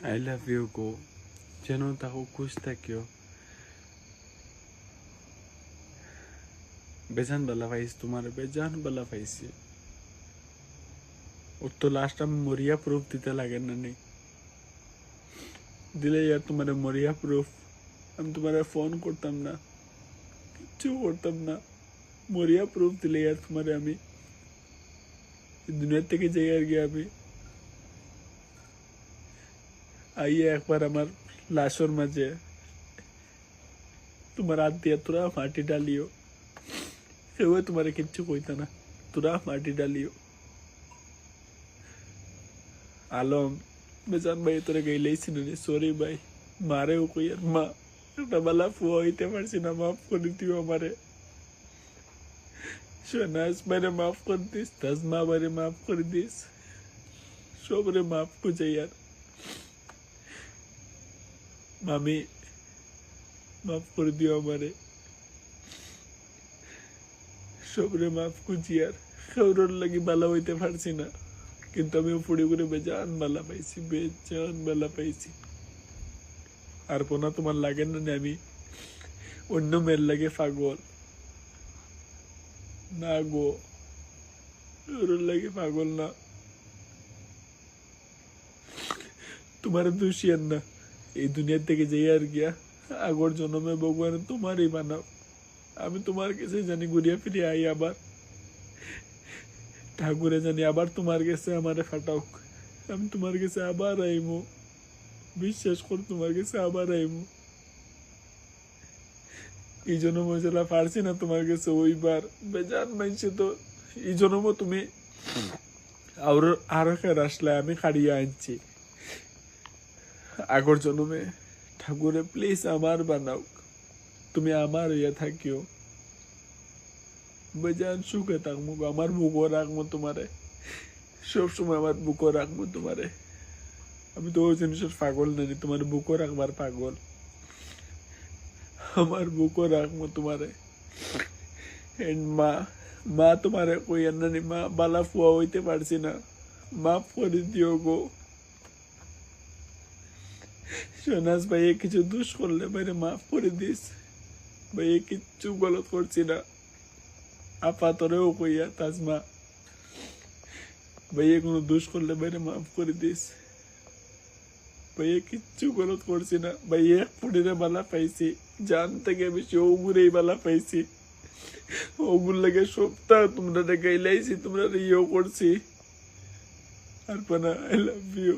I love you go, যেন তাকে খুশ থাকিও। বেজান বেলা পাইছি তোমার, বেজান বেলা পাইছি। ওর তো লাস্ট আমি মরিয়া প্রুফ দিতে লাগে না নেই দিলে ইয়ার তোমার মরিয়া প্রুফ। আমি তোমার ফোন করতাম না, কিচ্ছু করতাম না। মরিয়া প্রুফ দিলে ইয়ার তোমার আমি দুনিয়ার থেকে যাই আর কি। আমি আইয়া একবার আমার লাশর মাঝে তোমার হাত দিয়ে তোরা মাটি ডালিও, কেউ তোমার কিচ্ছু কইতা না, তোরা মাটি ডালিও। আলম বেজান ভাই তোরে গেলেই চিনি, সরি ভাই। মারেও কই আর মা একটা বেলা ফুয়া হইতে পারছি না, মাফ করে দিও আমারে। শোনাস বাইরে মাফ করে দিস, তাজমা বাইরে মাফ করে দিস, সবরে মাফ খুঁজে আর মামি মাফ করে দিও আমারে, সবরে মাফ খুঁজি আর কেউর লাগি বালা হইতে পারছি না, কিন্তু আমি উপরে করে বেজান বালা পাইছি, বেজান বালা পাইছি। আর পোনা তোমার লাগে না আমি অন্য মেয়ের লাগে পাগল না গো, ওর লাগে পাগল না। তোমার দোষিয়ান না, এই দুনিয়ার থেকে যাই আর গিয়া আগর জন্মে ভগবান তোমারই বানাও। আমি তোমার কাছে জানি ঘুরিয়া ফিরিয়া আই আবার, ঠাকুরে জানি আবার তোমার কাছে আমারে ফাটাওক। আমি তোমার কাছে আবার আইমু, বিশ্বাস কর তোমার কাছে আবার আইমু। এই জন্য মশলা পারছি না তোমার কাছে ওইবার, বেজান মানছে তো। এই জন্য তুমি আরো খের আসলে আমি খাড়িয়ে আনছি আগর জন্মে। ঠাকুরে প্লিজ আমার বানাও, তুমি আমার ইয়ে থাকিও, বেজান সুখে থাকবো, আমার বুকও রাখবো তোমারে, সবসময় আমার বুকও রাখবো তোমারে। আমি তো ওই জিনিসের পাগল নানি, তোমার বুকও রাখবার পাগল, আমার বুকও রাখবো তোমারে। মা মা তোমারে কই নানি, মা বালা ফুয়া হইতে পারছি না, মাফ করে দিও গো। সোনাস ভাইয়ে কিছু দোষ করলে বাইরে মাফ করে দিস, ভাইয়ে কিচ্ছু গলত করছি না। আপা তোরেও কইয়া তাজমা ভাইয়ে কোনো দোষ করলে বাইরে মাফ করে দিস, ভাইয়ে কিচ্ছু গলত করছি না। ভাইয়ে এক ফুটিরে বালা পাইছি, জান থেকে বেশি ওগুরেই বালা পাইছি, ওগুর লাগে সপ্তাহ তোমরা গাইলাইছি, তোমরা ইয়েও করছি। আর পানা আই লাভ ইউ।